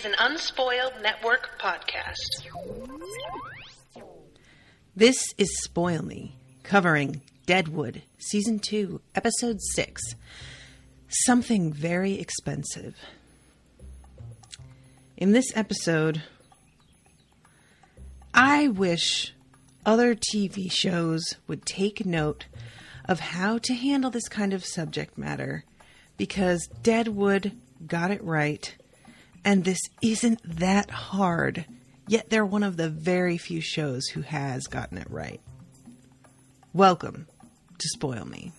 an Unspoiled Network podcast. This is Spoil Me, covering Deadwood, Season 2, Episode 6, Something Very Expensive. In this episode, I wish other TV shows would take note of how to handle this kind of subject matter, because Deadwood got it right, and this isn't that hard, yet they're one of the very few shows who has gotten it right. Welcome to Spoil Me.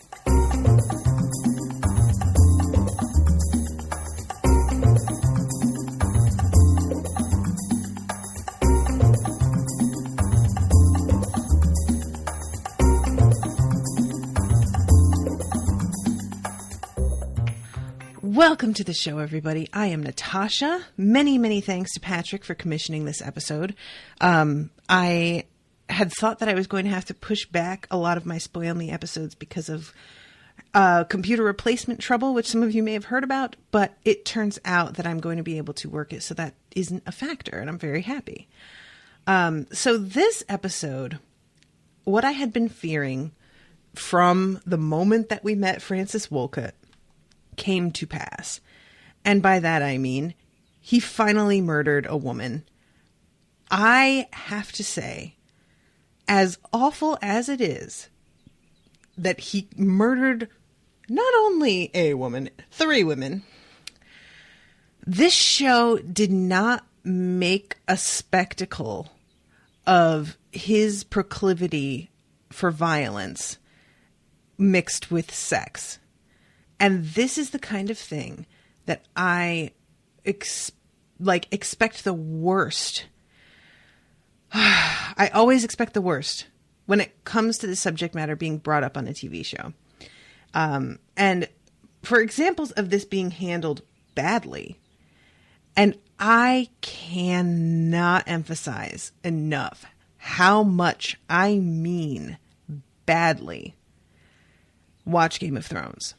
Welcome to the show, everybody. I am Natasha. Many thanks to Patrick for commissioning this episode. I had thought that I was going to have to push back a lot of my Spoil Me episodes because of computer replacement trouble, which some of you may have heard about, but it turns out that I'm going to be able to work it, so that isn't a factor, and I'm very happy. So this episode, what I had been fearing from the moment that we met Francis Wolcott came to pass. And by that I mean, he finally murdered a woman. I have to say, as awful as it is that he murdered not only a woman, 3 women, this show did not make a spectacle of his proclivity for violence mixed with sex. And this is the kind of thing that I expect the worst. I always expect the worst when it comes to the subject matter being brought up on a TV show. And for examples of this being handled badly, and I cannot emphasize enough how much I mean badly, watch Game of Thrones.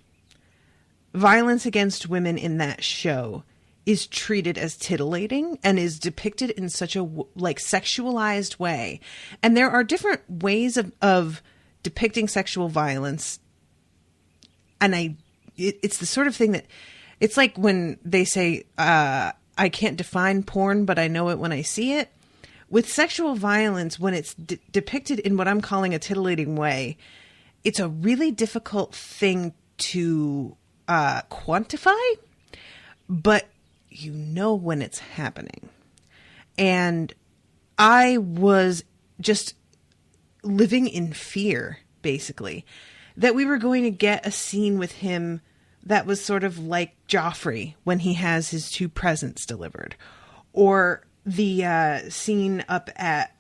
Violence against women in that show is treated as titillating and is depicted in such a sexualized way. And there are different ways of depicting sexual violence. And it's the sort of thing that it's like when they say, I can't define porn, but I know it when I see it. With sexual violence, when it's depicted in what I'm calling a titillating way, it's a really difficult thing to quantify, but you know when it's happening. And I was just living in fear, basically, that we were going to get a scene with him that was sort of like Joffrey when he has his 2 presents delivered, or the scene up at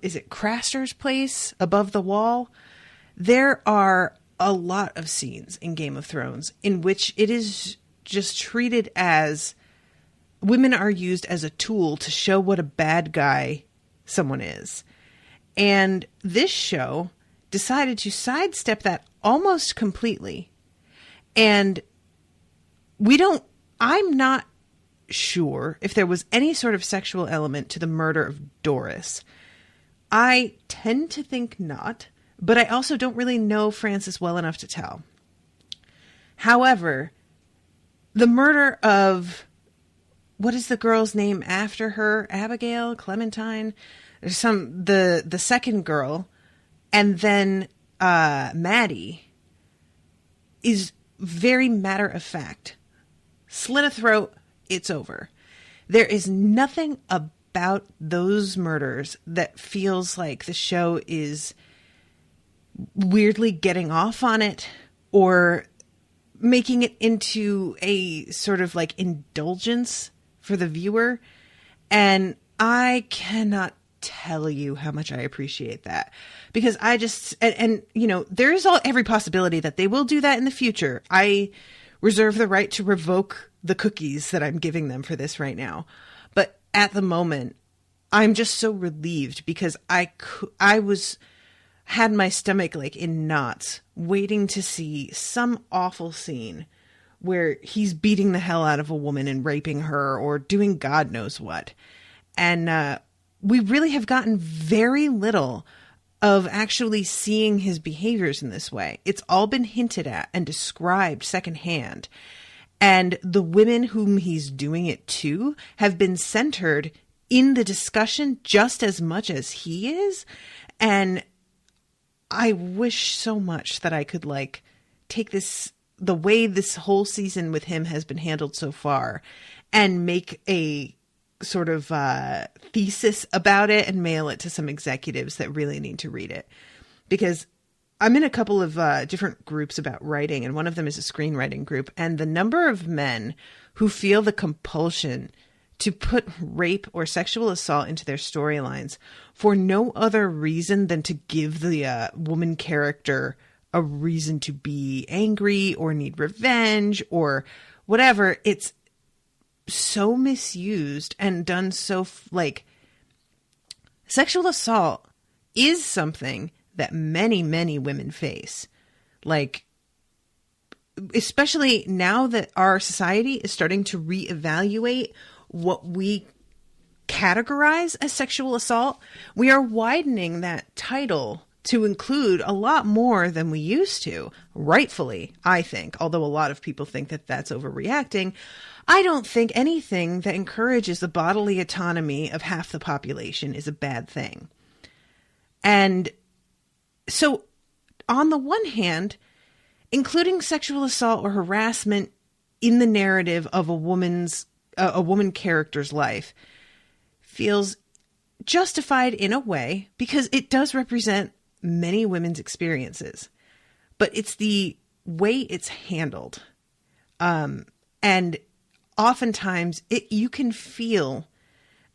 is it Craster's place above the wall? There are a lot of scenes in Game of Thrones in which it is just treated as women are used as a tool to show what a bad guy someone is. And this show decided to sidestep that almost completely. And I'm not sure if there was any sort of sexual element to the murder of Doris. I tend to think not. But I also don't really know Francis well enough to tell. However, the murder of, what is the girl's name after her? Abigail? Clementine? There's the second girl, and then Maddie, is very matter of fact. Slit a throat, it's over. There is nothing about those murders that feels like the show is weirdly getting off on it or making it into a sort of like indulgence for the viewer. And I cannot tell you how much I appreciate that, because I just, and you know, there is every possibility that they will do that in the future. I reserve the right to revoke the cookies that I'm giving them for this right now. But at the moment, I'm just so relieved, because I had my stomach like in knots waiting to see some awful scene where he's beating the hell out of a woman and raping her or doing God knows what. And we really have gotten very little of actually seeing his behaviors in this way. It's all been hinted at and described secondhand. And the women whom he's doing it to have been centered in the discussion just as much as he is. And I wish so much that I could like take this, the way this whole season with him has been handled so far, and make a sort of thesis about it and mail it to some executives that really need to read it. Because I'm in a couple of different groups about writing, and one of them is a screenwriting group. And the number of men who feel the compulsion to put rape or sexual assault into their storylines for no other reason than to give the woman character a reason to be angry or need revenge or whatever. It's so misused and done so like sexual assault is something that many, many women face. Like, especially now that our society is starting to reevaluate what we categorize as sexual assault, we are widening that title to include a lot more than we used to, rightfully, I think. Although a lot of people think that that's overreacting, I don't think anything that encourages the bodily autonomy of half the population is a bad thing. And so, on the one hand, including sexual assault or harassment in the narrative of a woman character's life feels justified in a way because it does represent many women's experiences, but it's the way it's handled. And oftentimes you can feel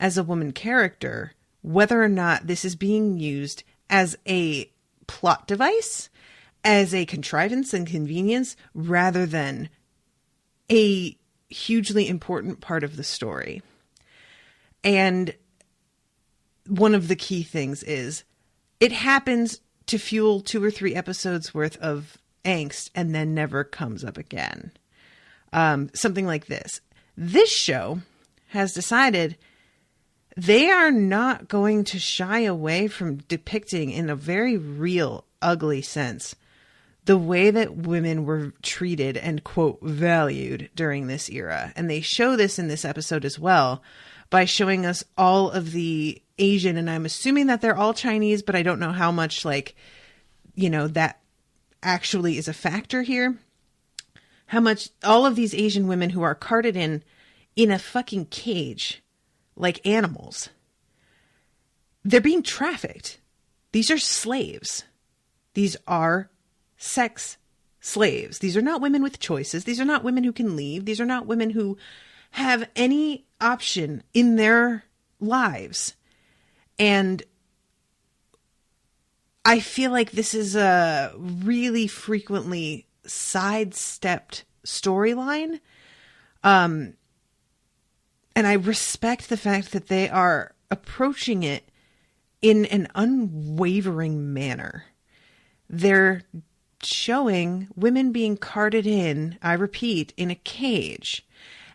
as a woman character whether or not this is being used as a plot device, as a contrivance and convenience, rather than a hugely important part of the story. And one of the key things is it happens to fuel 2 or 3 episodes worth of angst and then never comes up again. Something like this. This show has decided they are not going to shy away from depicting in a very real, ugly sense the way that women were treated and, quote, valued during this era. And they show this in this episode as well by showing us all of the Asian, and I'm assuming that they're all Chinese, but I don't know how much, like, you know, that actually is a factor here. How much all of these Asian women who are carted in a fucking cage like animals, they're being trafficked. These are slaves. These are sex slaves. These are not women with choices. These are not women who can leave. These are not women who have any option in their lives. And I feel like this is a really frequently sidestepped storyline. And I respect the fact that they are approaching it in an unwavering manner. They're showing women being carted in, I repeat, in a cage.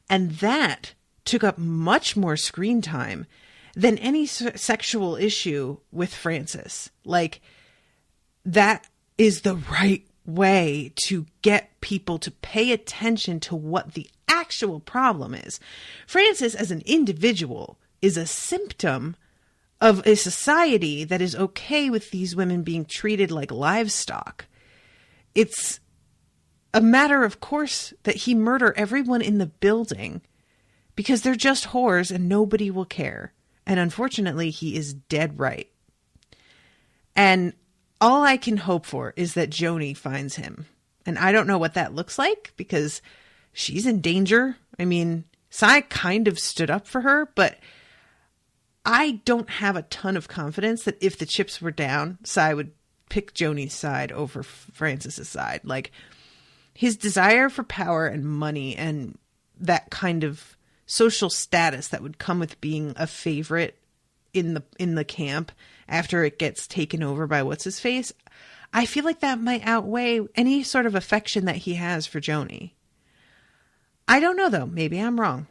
And that took up much more screen time than any sexual issue with Francis. Like, that is the right way to get people to pay attention to what the actual problem is. Francis as an individual is a symptom of a society that is okay with these women being treated like livestock. It's a matter of course that he murder everyone in the building because they're just whores and nobody will care. And unfortunately, he is dead right. And all I can hope for is that Joanie finds him. And I don't know what that looks like because she's in danger. I mean, Sai kind of stood up for her, but I don't have a ton of confidence that if the chips were down, Sai would pick Joanie's side over Francis's side. Like, his desire for power and money and that kind of social status that would come with being a favorite in the camp after it gets taken over by what's his face, I feel like that might outweigh any sort of affection that he has for Joanie. I don't know, though. Maybe I'm wrong.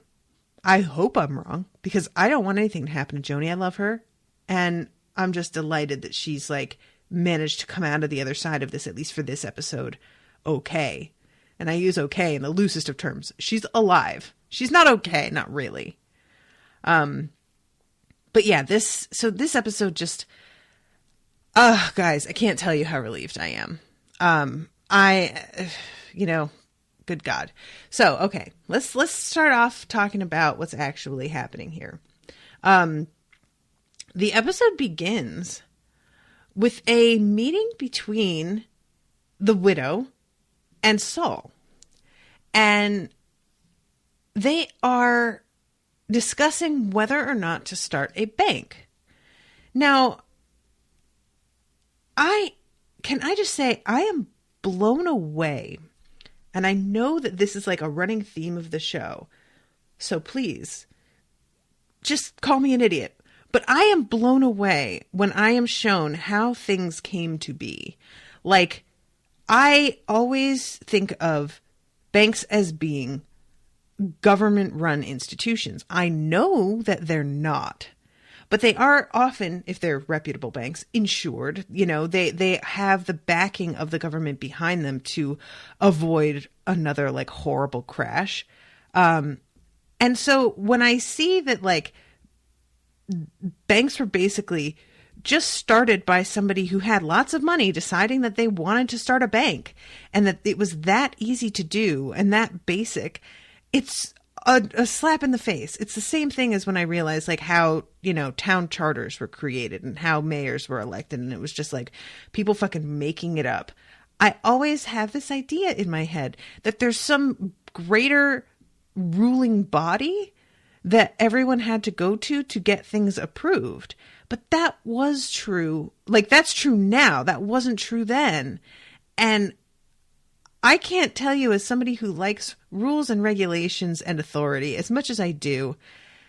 I hope I'm wrong, because I don't want anything to happen to Joanie. I love her. And I'm just delighted that she's like managed to come out of the other side of this, at least for this episode, okay. And I use okay in the loosest of terms. She's alive. She's not okay. Not really. But yeah, this episode just, guys, I can't tell you how relieved I am. Good God. So, okay, let's start off talking about what's actually happening here. The episode begins with a meeting between the widow and Sol. And they are discussing whether or not to start a bank. Now, can I just say, I am blown away. And I know that this is like a running theme of the show. So please, just call me an idiot. But I am blown away when I am shown how things came to be. Like, I always think of banks as being government-run institutions. I know that they're not. But they are often, if they're reputable banks, insured. They have the backing of the government behind them to avoid another like horrible crash. And so when I see that like banks were basically just started by somebody who had lots of money deciding that they wanted to start a bank, and that it was that easy to do and that basic, it's a slap in the face. It's the same thing as when I realized like how, town charters were created and how mayors were elected. And it was just like people fucking making it up. I always have this idea in my head that there's some greater ruling body that everyone had to go to get things approved. But that was true. Like, that's true now. That wasn't true then. And I can't tell you, as somebody who likes rules and regulations and authority as much as I do,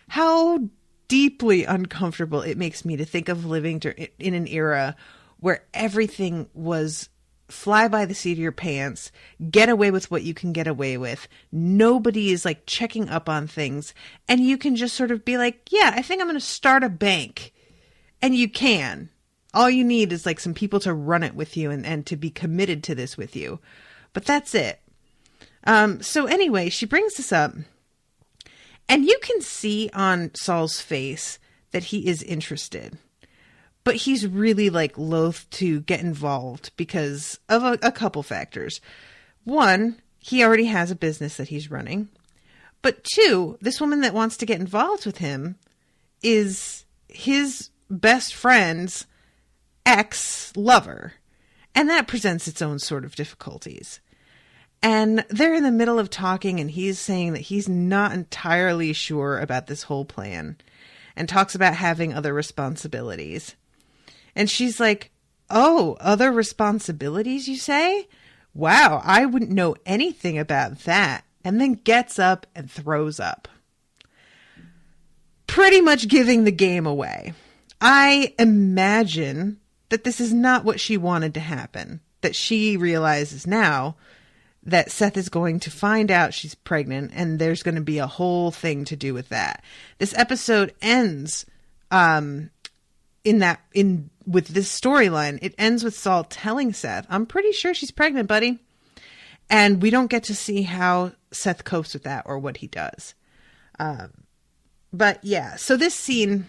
how deeply uncomfortable it makes me to think of living in an era where everything was fly by the seat of your pants, get away with what you can get away with. Nobody is like checking up on things. And you can just sort of be like, yeah, I think I'm going to start a bank. And you can. All you need is like some people to run it with you and to be committed to this with you. But that's it. So anyway, she brings this up. And you can see on Sol's face that he is interested. But he's really like loath to get involved because of a couple factors. One, he already has a business that he's running. But two, this woman that wants to get involved with him is his best friend's ex-lover. And that presents its own sort of difficulties. And they're in the middle of talking, and he's saying that he's not entirely sure about this whole plan, and talks about having other responsibilities. And she's like, oh, other responsibilities, you say? Wow, I wouldn't know anything about that. And then gets up and throws up. Pretty much giving the game away. I imagine that this is not what she wanted to happen. That she realizes now that Seth is going to find out she's pregnant, and there's going to be a whole thing to do with that. This episode ends with this storyline. It ends with Sol telling Seth, I'm pretty sure she's pregnant, buddy. And we don't get to see how Seth copes with that or what he does. But yeah, so this scene,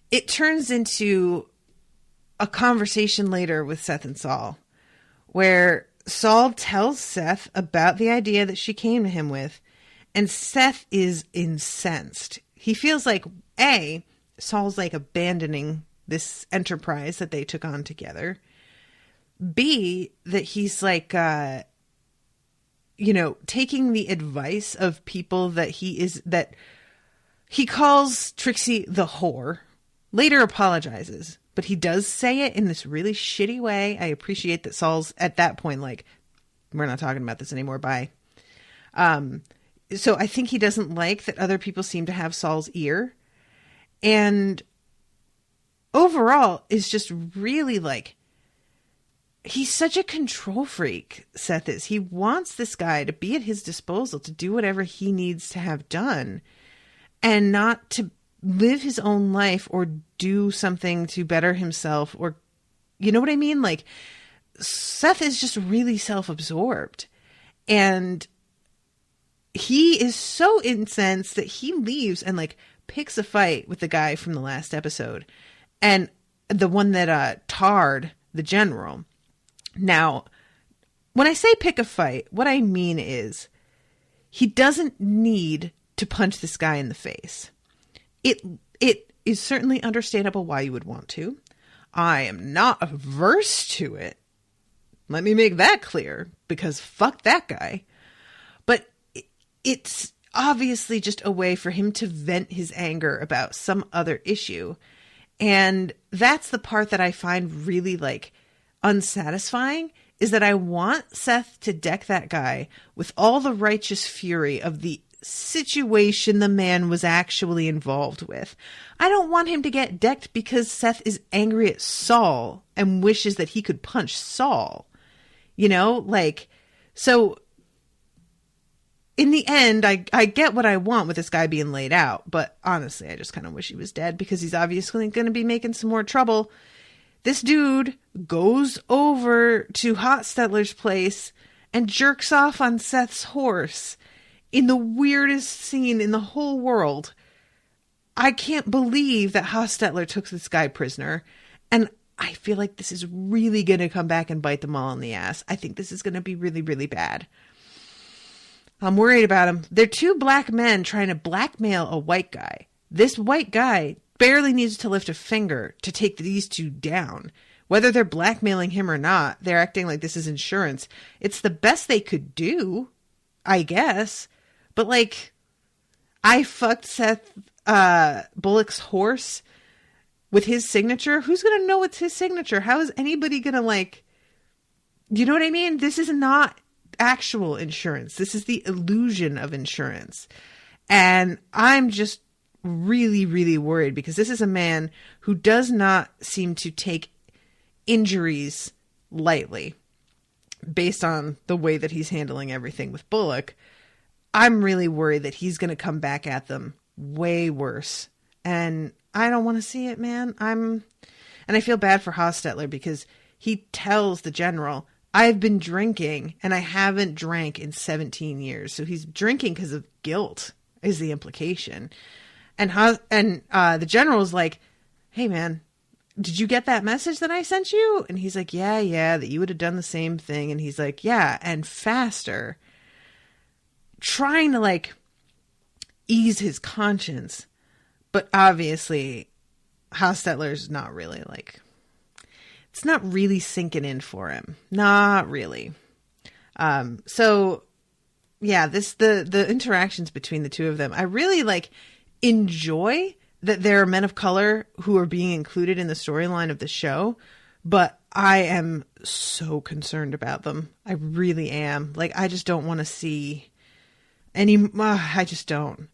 it turns into a conversation later with Seth and Sol, where Sol tells Seth about the idea that she came to him with, and Seth is incensed. He feels like, A, Sol's like abandoning this enterprise that they took on together. B, that he's like, taking the advice of people that he calls Trixie the whore, later apologizes, but he does say it in this really shitty way. I appreciate that Sol's at that point like, we're not talking about this anymore, bye. So I think he doesn't like that other people seem to have Sol's ear. And overall is just really like, he's such a control freak, Seth is. He wants this guy to be at his disposal to do whatever he needs to have done and not to live his own life or do something to better himself, or, you know what I mean? Like, Seth is just really self-absorbed, and he is so incensed that he leaves and like picks a fight with the guy from the last episode, and the one that tarred the general. Now, when I say pick a fight, what I mean is he doesn't need to punch this guy in the face. It is certainly understandable why you would want to. I am not averse to it. Let me make that clear, because fuck that guy. But it's obviously just a way for him to vent his anger about some other issue. And that's the part that I find really like unsatisfying, is that I want Seth to deck that guy with all the righteous fury of the situation the man was actually involved with. I don't want him to get decked because Seth is angry at Sol and wishes that he could punch Sol. You know, like, so in the end, I get what I want with this guy being laid out, but honestly, I just kind of wish he was dead, because he's obviously going to be making some more trouble. This dude goes over to Hotstetler's place and jerks off on Seth's horse in the weirdest scene in the whole world. I can't believe that Hotstetler took this guy prisoner, and I feel like this is really going to come back and bite them all in the ass. I think this is going to be really, really bad. I'm worried about them. They're two black men trying to blackmail a white guy. This white guy barely needs to lift a finger to take these two down. Whether they're blackmailing him or not, they're acting like this is insurance. It's the best they could do, I guess. But like, I fucked Seth Bullock's horse with his signature. Who's going to know it's his signature? How is anybody going to, like, you know what I mean? This is not actual insurance. This is the illusion of insurance. And I'm just really, really worried, because this is a man who does not seem to take injuries lightly based on the way that he's handling everything with Bullock. I'm really worried that he's going to come back at them way worse. And I don't want to see it, man. And I feel bad for Hotstetler, because he tells the general, I've been drinking and I haven't drank in 17 years. So he's drinking because of guilt, is the implication. And the general's like, hey man, did you get that message that I sent you? And he's like, yeah, that you would have done the same thing. And he's like, yeah, and faster. Trying to like ease his conscience. But obviously, Hotstetler's not really like, it's not really sinking in for him. Not really. So yeah, the interactions between the two of them, I really like enjoy that there are men of color who are being included in the storyline of the show, but I am so concerned about them. I really am. Like, I just don't want to see any, I just don't.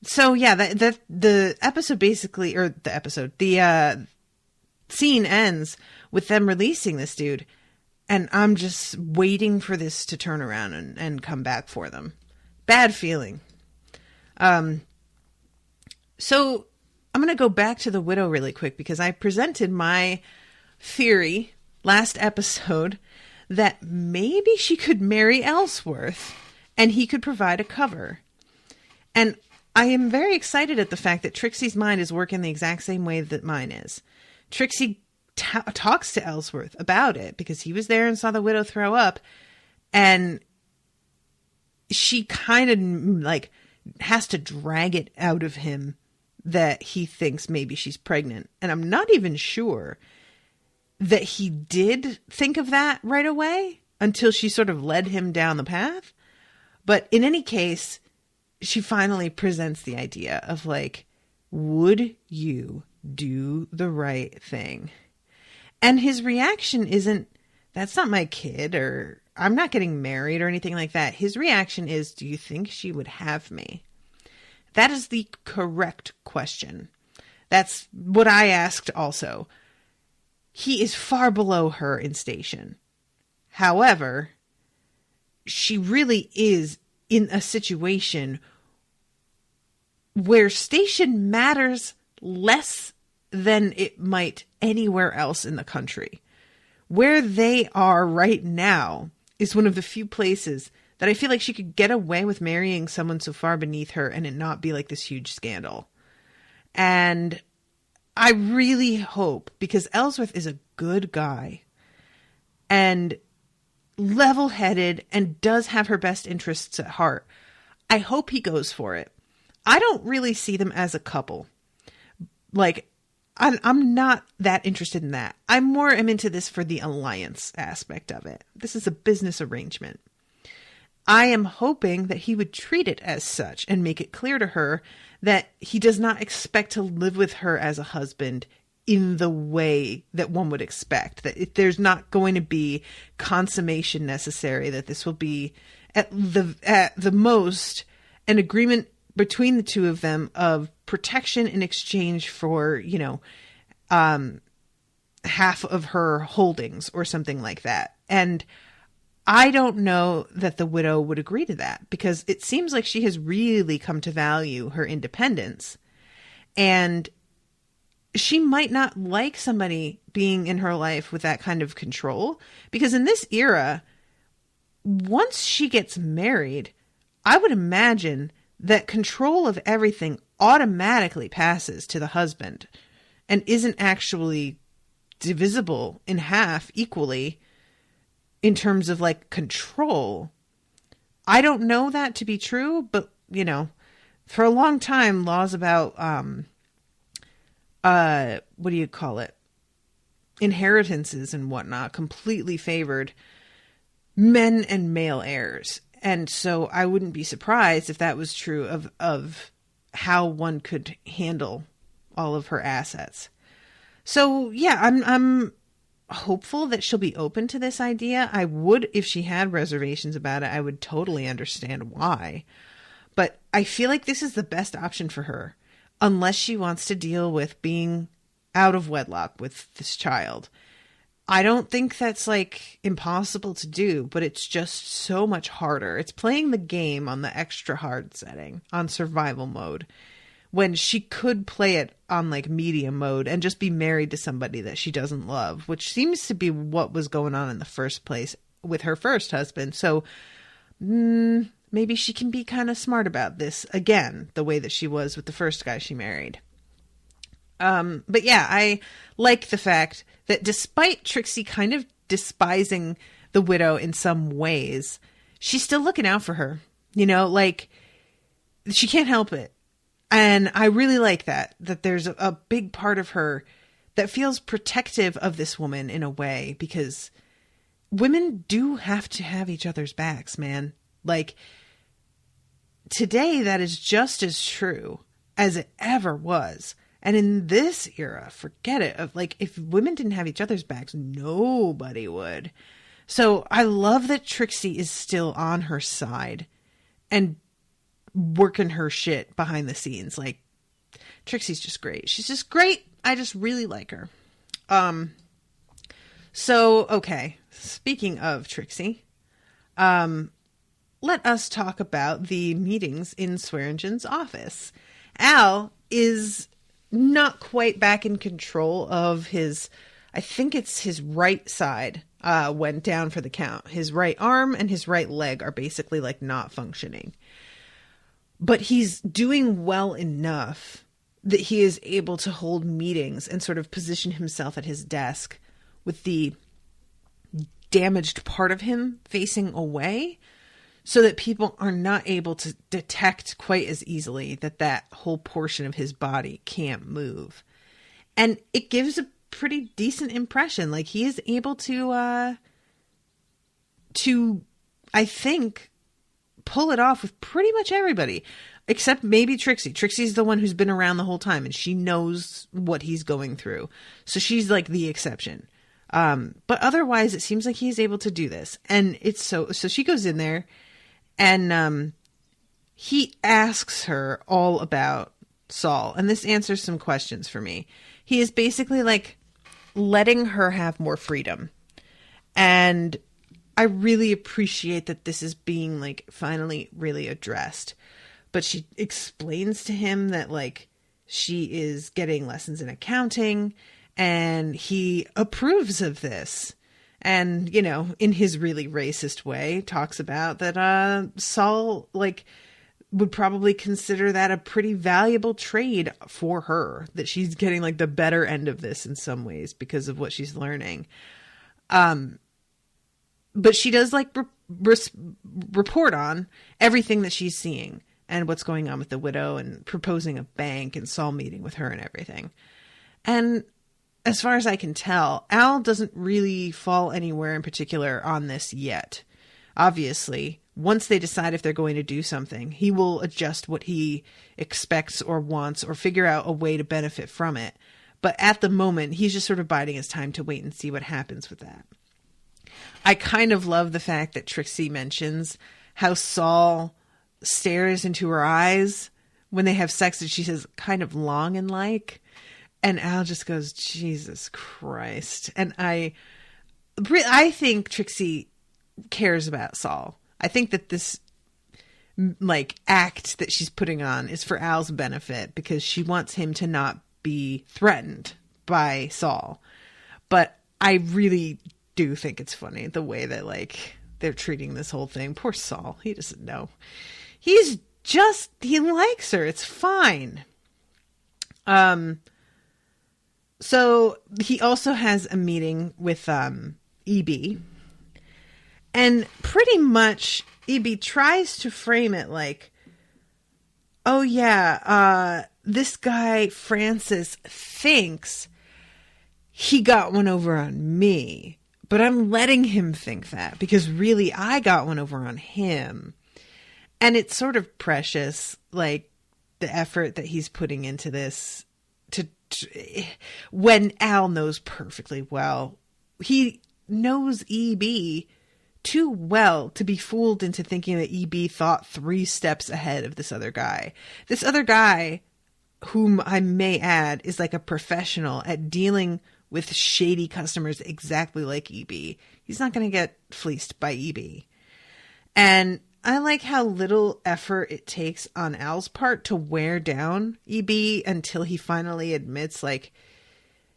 So yeah, the episode basically, or the scene ends with them releasing this dude, and I'm just waiting for this to turn around and come back for them. Bad feeling. So I'm going to go back to the widow really quick, because I presented my theory last episode that maybe she could marry Ellsworth and he could provide a cover. And I am very excited at the fact that Trixie's mind is working the exact same way that mine is. Trixie talks to Ellsworth about it because he was there and saw the widow throw up, and she kind of like has to drag it out of him that he thinks maybe she's pregnant. And I'm not even sure that he did think of that right away until she sort of led him down the path. But in any case, she finally presents the idea of like, would you do the right thing? And his reaction isn't, that's not my kid, or I'm not getting married or anything like that. His reaction is, do you think she would have me? That is the correct question. That's what I asked also. he is far below her in station. However, she really is in a situation where station matters less than it might anywhere else in the country. Where they are right now is one of the few places that I feel like she could get away with marrying someone so far beneath her and it not be like this huge scandal. And I really hope, because Ellsworth is a good guy and level-headed and does have her best interests at heart, I hope he goes for it. I don't really see them as a couple. Like, I'm not that interested in that. I'm into this for the alliance aspect of it. This is a business arrangement. I am hoping that he would treat it as such and make it clear to her that he does not expect to live with her as a husband in the way that one would expect. That if there's not going to be consummation necessary, that this will be at the most an agreement between the two of them of protection in exchange for, half of her holdings or something like that. And I don't know that the widow would agree to that, because it seems like she has really come to value her independence. And she might not like somebody being in her life with that kind of control, because in this era, once she gets married, I would imagine that control of everything automatically passes to the husband and isn't actually divisible in half equally in terms of like control. I don't know that to be true, but for a long time, laws about, what do you call it? Inheritances and whatnot completely favored men and male heirs. And so I wouldn't be surprised if that was true of how one could handle all of her assets. So yeah, I'm hopeful that she'll be open to this idea. I would, if she had reservations about it, I would totally understand why. But I feel like this is the best option for her, unless she wants to deal with being out of wedlock with this child. I don't think that's like impossible to do, but it's just so much harder. It's playing the game on the extra hard setting, on survival mode, when she could play it on like medium mode and just be married to somebody that she doesn't love, which seems to be what was going on in the first place with her first husband. So maybe she can be kind of smart about this again, the way that she was with the first guy she married. But yeah, I like the fact that despite Trixie kind of despising the widow in some ways, she's still looking out for her, like she can't help it. And I really like that there's a big part of her that feels protective of this woman in a way, because women do have to have each other's backs, man. Like today, that is just as true as it ever was. And in this era, forget it. Of like, if women didn't have each other's backs, nobody would. So I love that Trixie is still on her side and working her shit behind the scenes. Like, Trixie's just great. She's just great. I just really like her. So, okay. Speaking of Trixie, let us talk about the meetings in Swearengen's office. Al is not quite back in control of his, I think it's his right side, went down for the count. His right arm and his right leg are basically like not functioning. But he's doing well enough that he is able to hold meetings and sort of position himself at his desk with the damaged part of him facing away, so that people are not able to detect quite as easily that whole portion of his body can't move. And it gives a pretty decent impression. Like, he is able to, I think, pull it off with pretty much everybody, except maybe Trixie. Trixie's the one who's been around the whole time, and she knows what he's going through. So she's like the exception. But otherwise, it seems like he's able to do this. And it's so she goes in there, and he asks her all about Sol. And this answers some questions for me. He is basically like, letting her have more freedom. And I really appreciate that this is being like finally really addressed. But she explains to him that like she is getting lessons in accounting and he approves of this. And, you know, in his really racist way, talks about that Sol, like, would probably consider that a pretty valuable trade for her, that she's getting, like, the better end of this in some ways because of what she's learning. But she does, like, report on everything that she's seeing and what's going on with the widow and proposing a bank and Sol meeting with her and everything. And as far as I can tell, Al doesn't really fall anywhere in particular on this yet. Obviously, once they decide if they're going to do something, he will adjust what he expects or wants or figure out a way to benefit from it. But at the moment, he's just sort of biding his time to wait and see what happens with that. I kind of love the fact that Trixie mentions how Sol stares into her eyes when they have sex, and she says, kind of long and like. And Al just goes, Jesus Christ. And I think Trixie cares about Sol. I think that this like act that she's putting on is for Al's benefit because she wants him to not be threatened by Sol. But I really do think it's funny the way that like they're treating this whole thing. Poor Sol. He doesn't know. He likes her. It's fine. So he also has a meeting with EB. And pretty much EB tries to frame it like, oh yeah, this guy Francis thinks he got one over on me. But I'm letting him think that because really I got one over on him. And it's sort of precious, like the effort that he's putting into this when Al knows perfectly well. He knows EB too well to be fooled into thinking that EB thought 3 steps ahead of this other guy. This other guy, whom I may add, is like a professional at dealing with shady customers exactly like EB. He's not going to get fleeced by EB. And I like how little effort it takes on Al's part to wear down EB until he finally admits, like,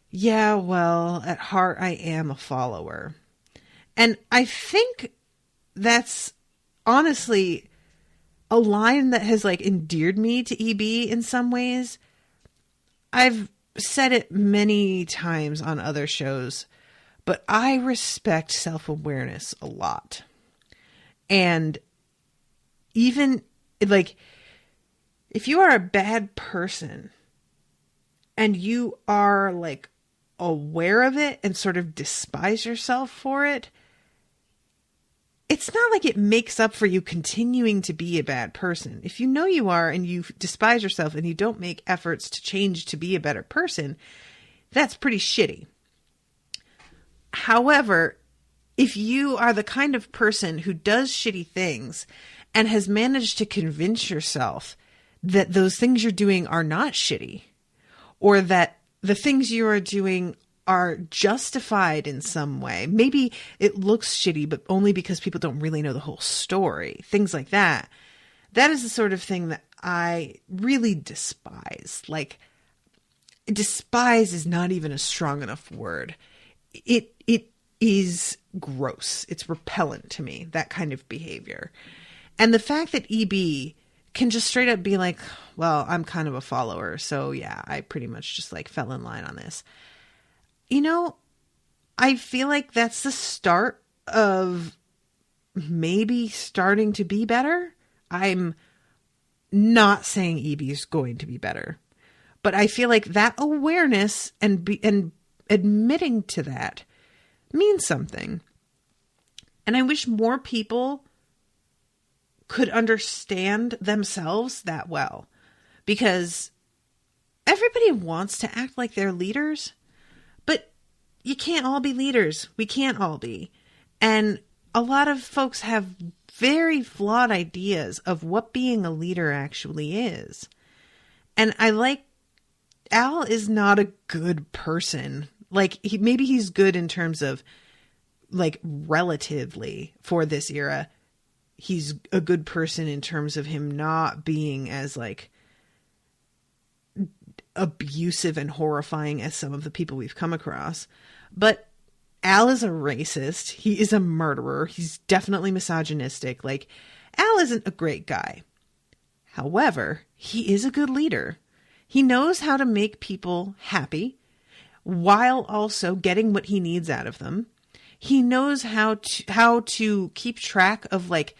yeah, well, at heart, I am a follower. And I think that's honestly a line that has, like, endeared me to EB in some ways. I've said it many times on other shows, but I respect self-awareness a lot. And even like, if you are a bad person and you are like aware of it and sort of despise yourself for it, it's not like it makes up for you continuing to be a bad person. If you know you are and you despise yourself and you don't make efforts to change to be a better person, that's pretty shitty. However, if you are the kind of person who does shitty things and has managed to convince yourself that those things you're doing are not shitty, or that the things you are doing are justified in some way, maybe it looks shitty, but only because people don't really know the whole story, things like that, that is the sort of thing that I really despise. Like, despise is not even a strong enough word. It is gross. It's repellent to me, that kind of behavior. And the fact that EB can just straight up be like, well, I'm kind of a follower, so yeah, I pretty much just like fell in line on this. You know, I feel like that's the start of maybe starting to be better. I'm not saying EB is going to be better, but I feel like that awareness and admitting to that means something. And I wish more people could understand themselves that well, because everybody wants to act like they're leaders, but you can't all be leaders. We can't all be. And a lot of folks have very flawed ideas of what being a leader actually is. And I like, Al is not a good person. Like, maybe he's good in terms of, like, relatively for this era. He's a good person in terms of him not being as, like, abusive and horrifying as some of the people we've come across. But Al is a racist. He is a murderer. He's definitely misogynistic. Like, Al isn't a great guy. However, he is a good leader. He knows how to make people happy while also getting what he needs out of them. He knows how to keep track of, like,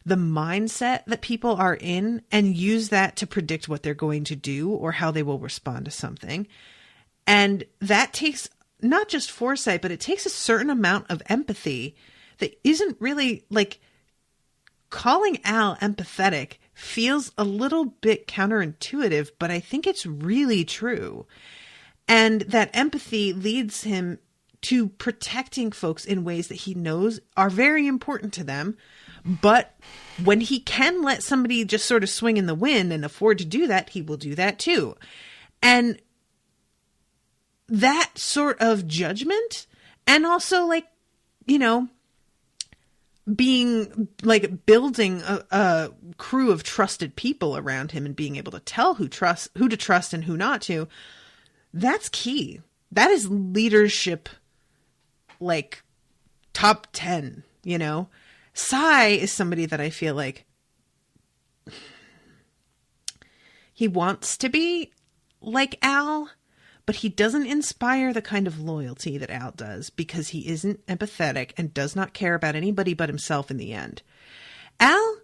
the mindset that people are in and use that to predict what they're going to do or how they will respond to something. And that takes not just foresight, but it takes a certain amount of empathy that isn't really, like, calling Al empathetic feels a little bit counterintuitive, but I think it's really true. And that empathy leads him to protecting folks in ways that he knows are very important to them. But when he can let somebody just sort of swing in the wind and afford to do that, he will do that too. And that sort of judgment, and also, like, you know, being, like, building a crew of trusted people around him and being able to tell who to trust and who not to, that's key. That is leadership, like, top 10, you know? Cy is somebody that I feel like he wants to be like Al, but he doesn't inspire the kind of loyalty that Al does because he isn't empathetic and does not care about anybody but himself in the end. Al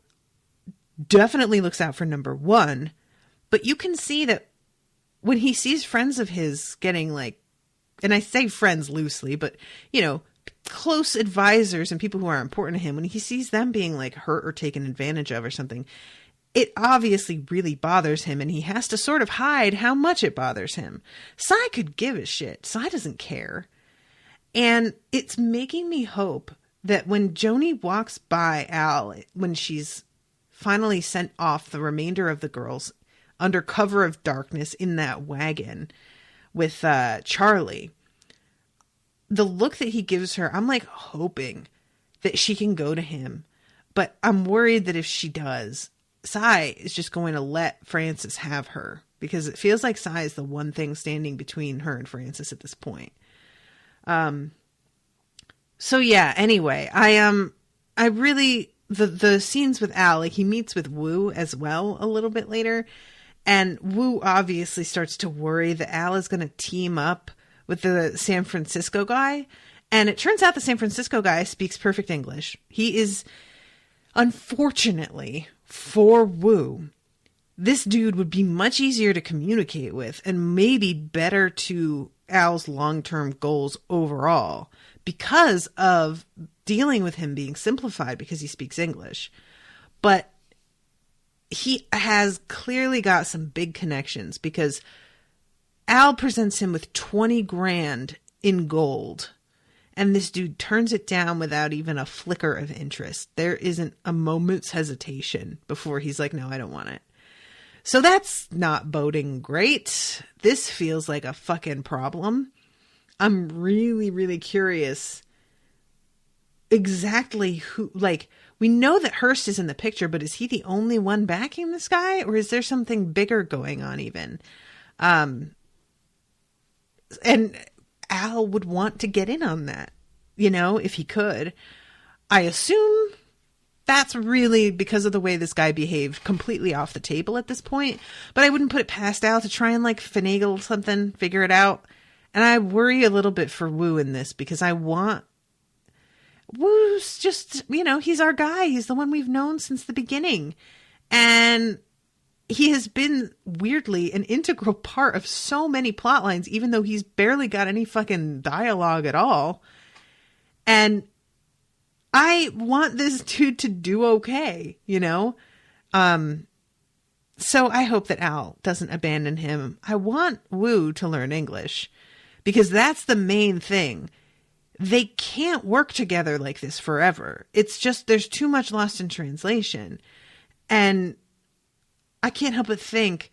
definitely looks out for number one, but you can see that when he sees friends of his getting, like, and I say friends loosely, but, you know, close advisors and people who are important to him, when he sees them being, like, hurt or taken advantage of or something, it obviously really bothers him, and he has to sort of hide how much it bothers him. Cy could give a shit. Cy doesn't care. And it's making me hope that when Joanie walks by Al, when she's finally sent off the remainder of the girls under cover of darkness in that wagon with Charlie, the look that he gives her, I'm, like, hoping that she can go to him. But I'm worried that if she does, Cy is just going to let Francis have her, because it feels like Cy is the one thing standing between her and Francis at this point. So yeah, anyway, I really, the scenes with Al, like, he meets with Wu as well a little bit later, and Wu obviously starts to worry that Al is going to team up with the San Francisco guy. And it turns out the San Francisco guy speaks perfect English. He is, unfortunately for Wu, this dude would be much easier to communicate with and maybe better to Al's long-term goals overall because of dealing with him being simplified because he speaks English. But he has clearly got some big connections because Al presents him with 20 grand in gold, and this dude turns it down without even a flicker of interest. There isn't a moment's hesitation before he's like, no, I don't want it. So that's not boding great. This feels like a fucking problem. I'm really, really curious exactly who, like, we know that Hearst is in the picture, but is he the only one backing this guy, or is there something bigger going on even? And Al would want to get in on that, you know, if he could. I assume that's really because of the way this guy behaved, completely off the table at this point. But I wouldn't put it past Al to try and, like, finagle something, figure it out. And I worry a little bit for Wu in this because I want... Wu's just, you know, he's our guy. He's the one we've known since the beginning. And he has been, weirdly, an integral part of so many plot lines, even though he's barely got any fucking dialogue at all. And I want this dude to do okay, you know? So I hope that Al doesn't abandon him. I want Wu to learn English, because that's the main thing. They can't work together like this forever. It's just, there's too much lost in translation. And I can't help but think,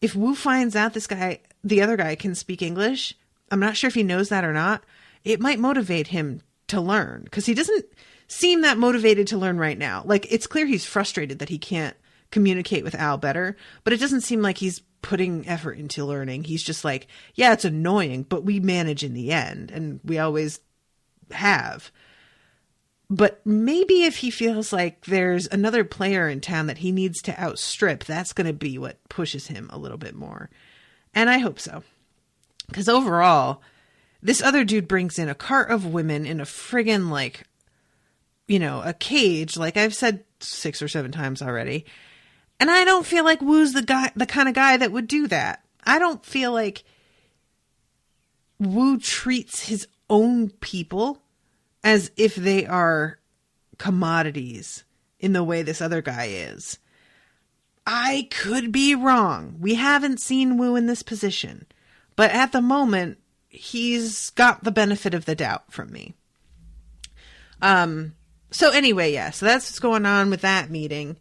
if Wu finds out this guy, the other guy, can speak English, I'm not sure if he knows that or not. It might motivate him to learn, because he doesn't seem that motivated to learn right now. Like, it's clear he's frustrated that he can't communicate with Al better, but it doesn't seem like he's putting effort into learning. He's just like, yeah, it's annoying, but we manage in the end, and we always have. But maybe if he feels like there's another player in town that he needs to outstrip, that's going to be what pushes him a little bit more. And I hope so. Because overall, this other dude brings in a cart of women in a friggin' like, you know, a cage, like I've said 6 or 7 times already. And I don't feel like Woo's the kind of guy that would do that. I don't feel like Woo treats his own people as if they are commodities in the way this other guy is. I could be wrong. We haven't seen Woo in this position. But at the moment, he's got the benefit of the doubt from me. So anyway, yeah. So that's what's going on with that meeting.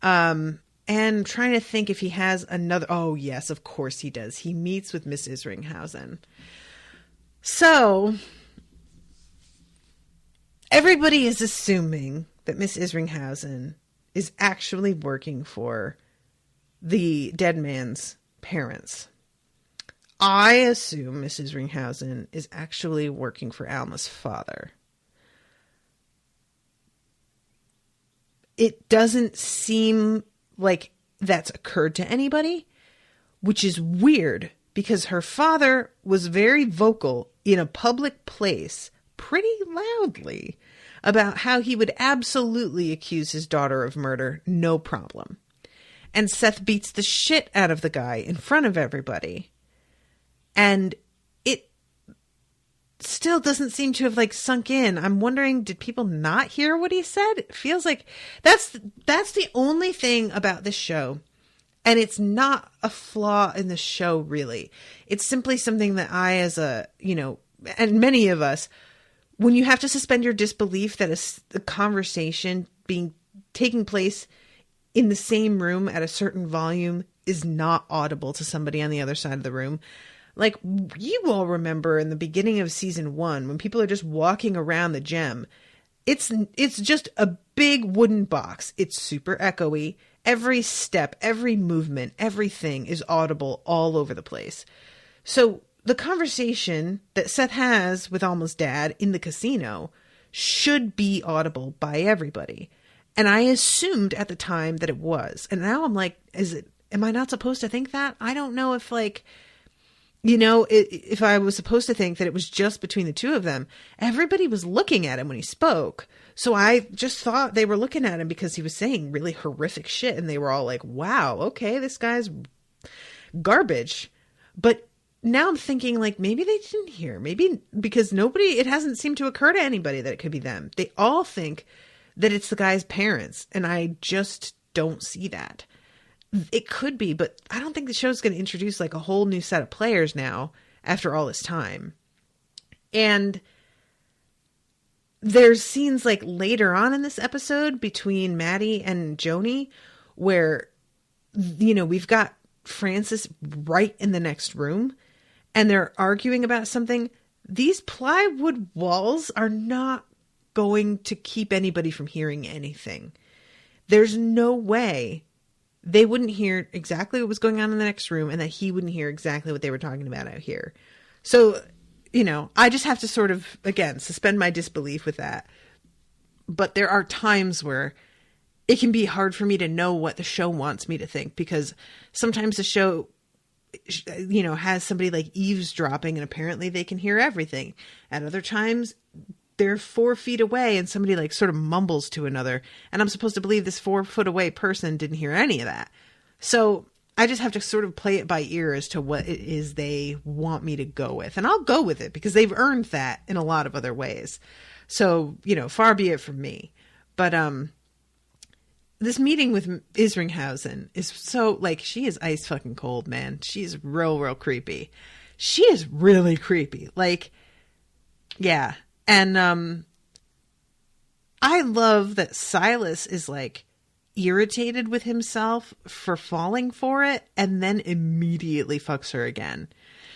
And trying to think if he has another... Oh, yes, of course he does. He meets with Miss Isringhausen. So... everybody is assuming that Miss Isringhausen is actually working for the dead man's parents. I assume Miss Isringhausen is actually working for Alma's father. It doesn't seem like that's occurred to anybody, which is weird because her father was very vocal in a public place pretty loudly about how he would absolutely accuse his daughter of murder, no problem. And Seth beats the shit out of the guy in front of everybody. And it still doesn't seem to have like sunk in. I'm wondering, did people not hear what he said? It feels like that's the only thing about this show. And it's not a flaw in the show, really. It's simply something that I, as a, you know, and many of us, when you have to suspend your disbelief that a conversation taking place in the same room at a certain volume is not audible to somebody on the other side of the room. Like, you all remember in the beginning of season 1, when people are just walking around the gem, it's just a big wooden box. It's super echoey. Every step, every movement, everything is audible all over the place. So the conversation that Seth has with Alma's dad in the casino should be audible by everybody. And I assumed at the time that it was. And now I'm like, am I not supposed to think that? I don't know if, like, you know, if I was supposed to think that it was just between the two of them. Everybody was looking at him when he spoke. So I just thought they were looking at him because he was saying really horrific shit. And they were all like, wow, okay, this guy's garbage. But now I'm thinking, like, maybe they didn't hear. Maybe because it hasn't seemed to occur to anybody that it could be them. They all think that it's the guy's parents. And I just don't see that. It could be, but I don't think the show's going to introduce like a whole new set of players now after all this time. And there's scenes like later on in this episode between Maddie and Joanie where, you know, we've got Francis right in the next room and they're arguing about something. These plywood walls are not going to keep anybody from hearing anything. There's no way they wouldn't hear exactly what was going on in the next room and that he wouldn't hear exactly what they were talking about out here. So, you know, I just have to sort of, again, suspend my disbelief with that. But there are times where it can be hard for me to know what the show wants me to think, because sometimes the show, you know, has somebody like eavesdropping and apparently they can hear everything. At other times, they're 4 feet away and somebody like sort of mumbles to another. And I'm supposed to believe this 4 foot away person didn't hear any of that. So I just have to sort of play it by ear as to what it is they want me to go with. And I'll go with it because they've earned that in a lot of other ways. So, you know, far be it from me. But this meeting with Isringhausen is so, like, she is ice fucking cold, man. She's real creepy. She is really creepy. Like, yeah. And I love that Silas is like irritated with himself for falling for it and then immediately fucks her again.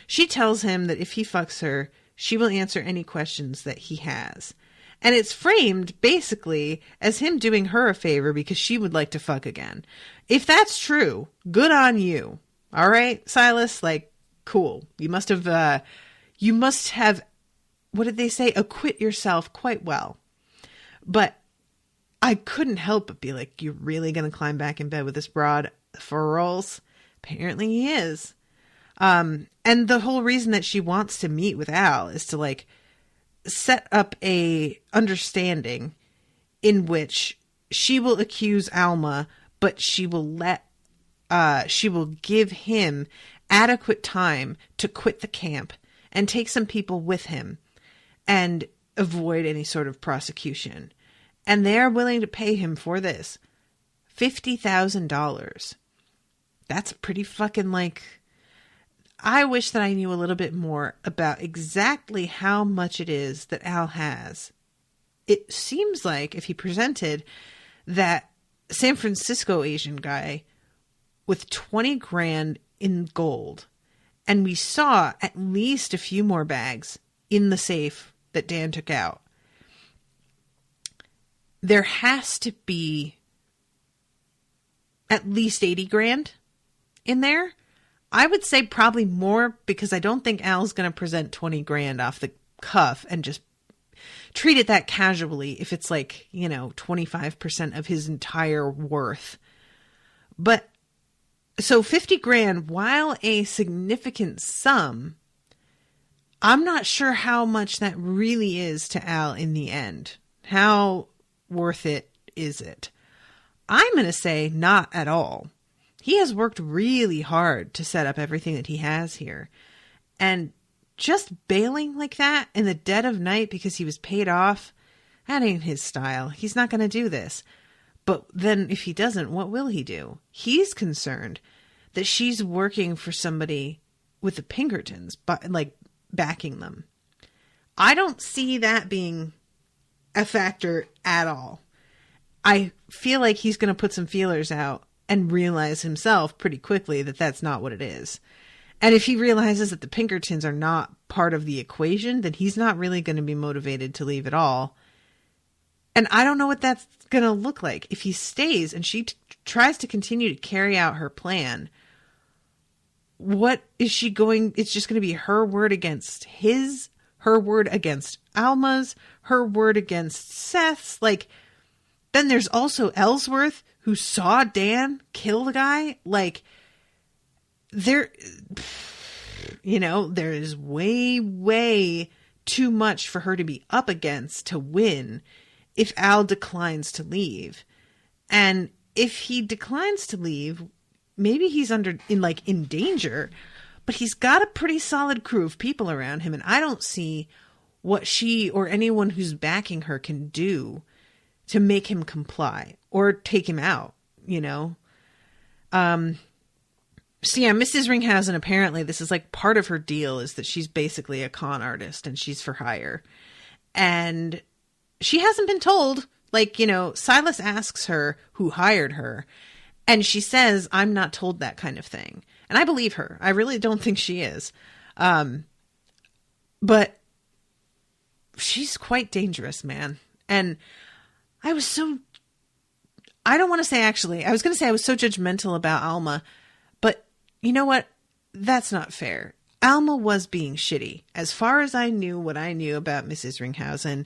She tells him that if he fucks her, she will answer any questions that he has. And it's framed basically as him doing her a favor because she would like to fuck again. If that's true, good on you. All right, Silas, like, cool. You must have, what did they say? Acquit yourself quite well. But I couldn't help but be like, you're really going to climb back in bed with this broad for rolls? Apparently he is. And the whole reason that she wants to meet with Al is to, like, set up a understanding in which she will accuse Alma, but she will give him adequate time to quit the camp and take some people with him and avoid any sort of prosecution. And they're willing to pay him for this $50,000. That's pretty fucking, like, I wish that I knew a little bit more about exactly how much it is that Al has. It seems like if he presented that San Francisco Asian guy with 20 grand in gold, and we saw at least a few more bags in the safe that Dan took out, there has to be at least 80 grand in there. I would say probably more, because I don't think Al's going to present 20 grand off the cuff and just treat it that casually if it's like, 25% of his entire worth. But so 50 grand, while a significant sum, I'm not sure how much that really is to Al in the end. How worth it is it? I'm going to say not at all. He has worked really hard to set up everything that he has here. And just bailing like that in the dead of night because he was paid off, that ain't his style. He's not going to do this. But then if he doesn't, what will he do? He's concerned that she's working for somebody with the Pinkertons, but like backing them. I don't see that being a factor at all. I feel like he's going to put some feelers out and realize himself pretty quickly that that's not what it is. And if he realizes that the Pinkertons are not part of the equation, then he's not really going to be motivated to leave at all. And I don't know what that's going to look like. If he stays and she tries to continue to carry out her plan, what is she going? It's just going to be her word against his, her word against Alma's, her word against Seth's. Like, then there's also Ellsworth, who saw Dan kill the guy. Like, there is way, way too much for her to be up against to win if Al declines to leave. And if he declines to leave, maybe he's in danger, but he's got a pretty solid crew of people around him. And I don't see what she or anyone who's backing her can do to make him comply or take him out, So yeah, Miss Isringhausen, apparently this is like part of her deal, is that she's basically a con artist and she's for hire. And she hasn't been told, Silas asks her who hired her, and she says, I'm not told that kind of thing. And I believe her. I really don't think she is. But she's quite dangerous, man. And I was so going to say I was so judgmental about Alma, but you know what? That's not fair. Alma was being shitty. As far as I knew what I knew about Miss Isringhausen,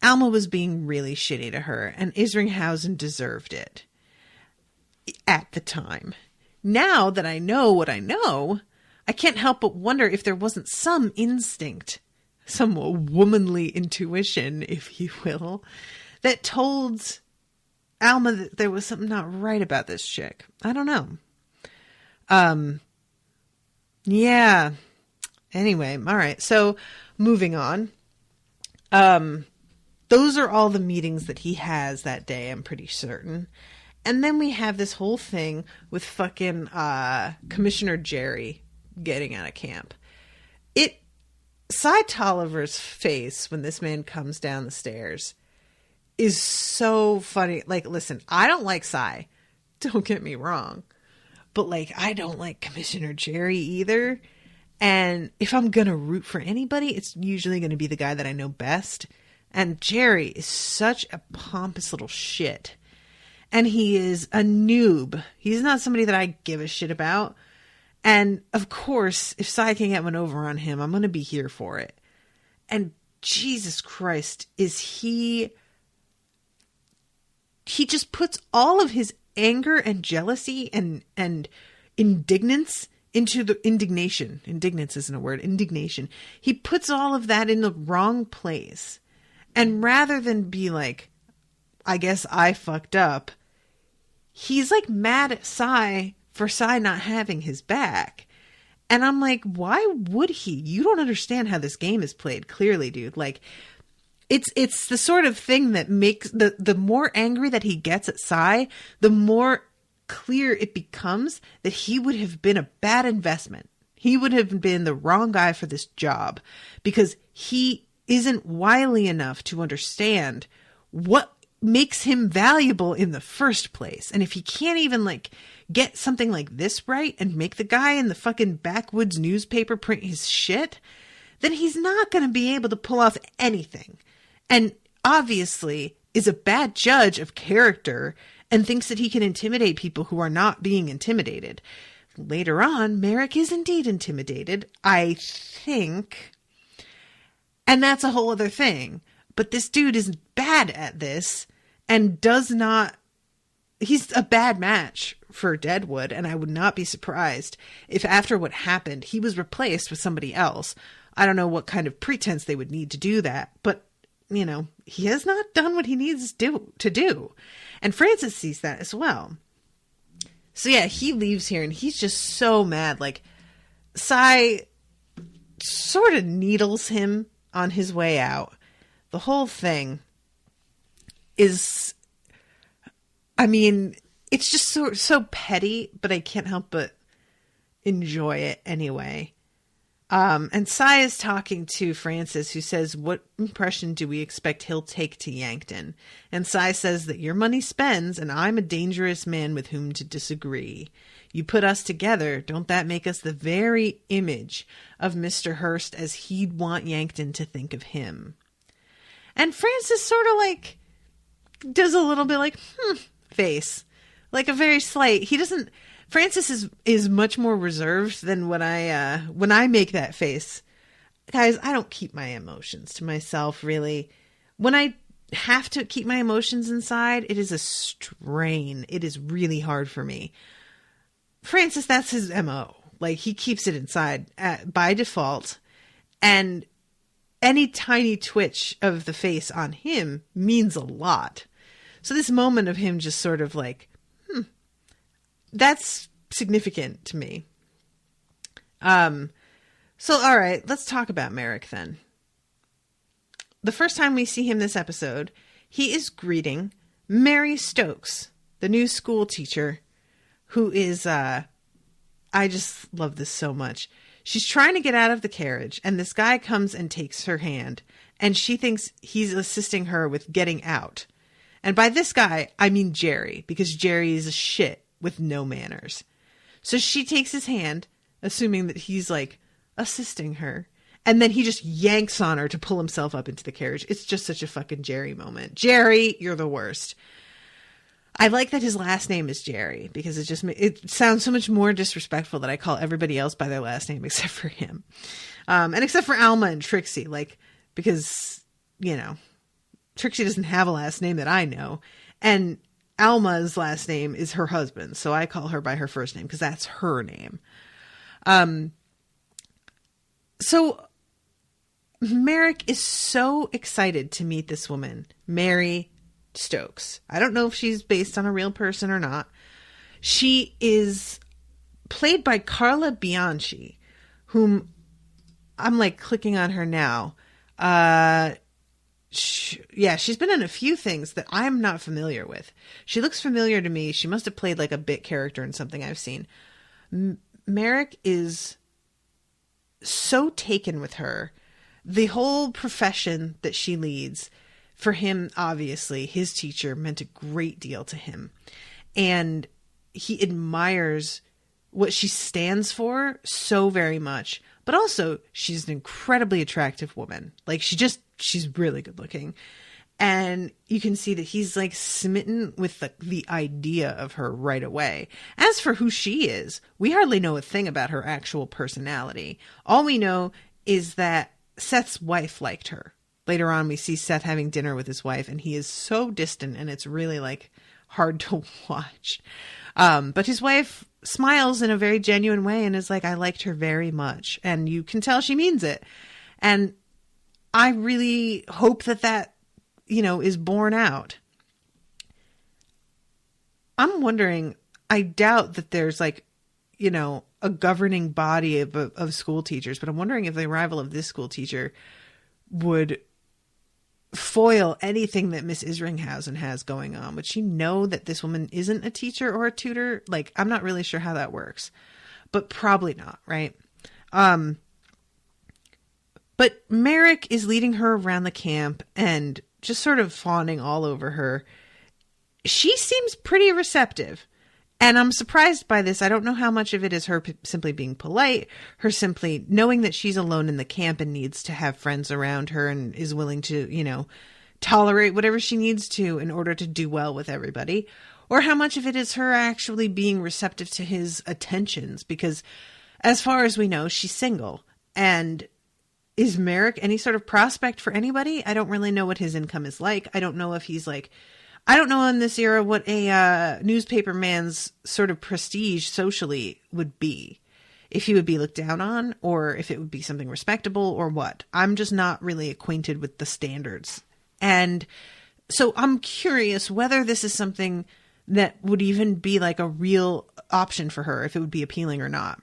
Alma was being really shitty to her, and Isringhausen deserved it at the time. Now that I know what I know, I can't help but wonder if there wasn't some instinct, some womanly intuition, if you will, that told Alma that there was something not right about this chick. I don't know. Yeah. Anyway, all right. So moving on. Those are all the meetings that he has that day, I'm pretty certain. And then we have this whole thing with fucking Commissioner Jerry getting out of camp. Cy Tolliver's face when this man comes down the stairs is so funny. Like, listen, I don't like Cy. Don't get me wrong. But, I don't like Commissioner Jerry either. And if I'm going to root for anybody, it's usually going to be the guy that I know best. And Jerry is such a pompous little shit. And he is a noob. He's not somebody that I give a shit about. And of course, if Cy can get one over on him, I'm going to be here for it. And Jesus Christ, he just puts all of his anger and jealousy and indignance into the indignation. Indignance isn't a word. Indignation. He puts all of that in the wrong place. And rather than be like, I guess I fucked up, he's like mad at Cy for Cy not having his back. And I'm like, why would he? You don't understand how this game is played, clearly, dude. Like, it's the sort of thing that makes the more angry that he gets at Cy, the more clear it becomes that he would have been a bad investment. He would have been the wrong guy for this job because he isn't wily enough to understand what makes him valuable in the first place. And if he can't even like get something like this right and make the guy in the fucking backwoods newspaper print his shit, then he's not going to be able to pull off anything. And obviously is a bad judge of character and thinks that he can intimidate people who are not being intimidated. Later on, Merrick is indeed intimidated, I think. And that's a whole other thing. But this dude is bad at this and he's a bad match for Deadwood. And I would not be surprised if after what happened, he was replaced with somebody else. I don't know what kind of pretense they would need to do that, but you know, he has not done what he needs to do. And Francis sees that as well. So yeah, he leaves here and he's just so mad. Like, Cy sort of needles him on his way out. The whole thing is, I mean, it's just so petty, but I can't help but enjoy it anyway. And Cy is talking to Francis, who says, what impression do we expect he'll take to Yankton? And Cy says that your money spends, and I'm a dangerous man with whom to disagree. You put us together, don't that make us the very image of Mr. Hurst as he'd want Yankton to think of him? And Francis sort of like does a little bit like, face. Like a very slight, he doesn't... Francis is much more reserved than when I make that face. Guys, I don't keep my emotions to myself, really. When I have to keep my emotions inside, it is a strain. It is really hard for me. Francis, that's his MO. Like, he keeps it inside by default. And any tiny twitch of the face on him means a lot. So this moment of him just sort of like, that's significant to me. So, all right, let's talk about Merrick then. The first time we see him this episode, he is greeting Mary Stokes, the new school teacher, who is, I just love this so much. She's trying to get out of the carriage, and this guy comes and takes her hand, and she thinks he's assisting her with getting out. And by this guy, I mean Jerry, because Jerry is a shit with no manners. So she takes his hand, assuming that he's like assisting her. And then he just yanks on her to pull himself up into the carriage. It's just such a fucking Jerry moment. Jerry, you're the worst. I like that his last name is Jerry because it sounds so much more disrespectful that I call everybody else by their last name except for him. And except for Alma and Trixie, like, because, you know, Trixie doesn't have a last name that I know. And Alma's last name is her husband, so I call her by her first name because that's her name. So Merrick is so excited to meet this woman, Mary Stokes. I don't know if she's based on a real person or not. She is played by Carla Bianchi, whom I'm like clicking on her now. She's been in a few things that I'm not familiar with. She looks familiar to me. She must have played like a bit character in something I've seen. Merrick is so taken with her. The whole profession that she leads, for him, obviously, his teacher meant a great deal to him. And he admires what she stands for so very much, but also she's an incredibly attractive woman. Like she's really good looking. And you can see that he's like smitten with the idea of her right away. As for who she is, we hardly know a thing about her actual personality. All we know is that Seth's wife liked her. Later on, we see Seth having dinner with his wife, and he is so distant, and it's really like hard to watch. But his wife smiles in a very genuine way and is like, I liked her very much. And you can tell she means it. And I really hope that is borne out. I'm wondering, I doubt that there's like, a governing body of school teachers, but I'm wondering if the arrival of this school teacher would foil anything that Miss Isringhausen has going on. Would she know that this woman isn't a teacher or a tutor? Like, I'm not really sure how that works, but probably not, right? But Merrick is leading her around the camp and just sort of fawning all over her. She seems pretty receptive. And I'm surprised by this. I don't know how much of it is her simply being polite, her simply knowing that she's alone in the camp and needs to have friends around her and is willing to, tolerate whatever she needs to in order to do well with everybody, or how much of it is her actually being receptive to his attentions. Because as far as we know, she's single. And is Merrick any sort of prospect for anybody? I don't really know what his income is like. I don't know if he's like... I don't know in this era what a newspaper man's sort of prestige socially would be. If he would be looked down on, or if it would be something respectable, or what. I'm just not really acquainted with the standards. And so I'm curious whether this is something that would even be like a real option for her, if it would be appealing or not.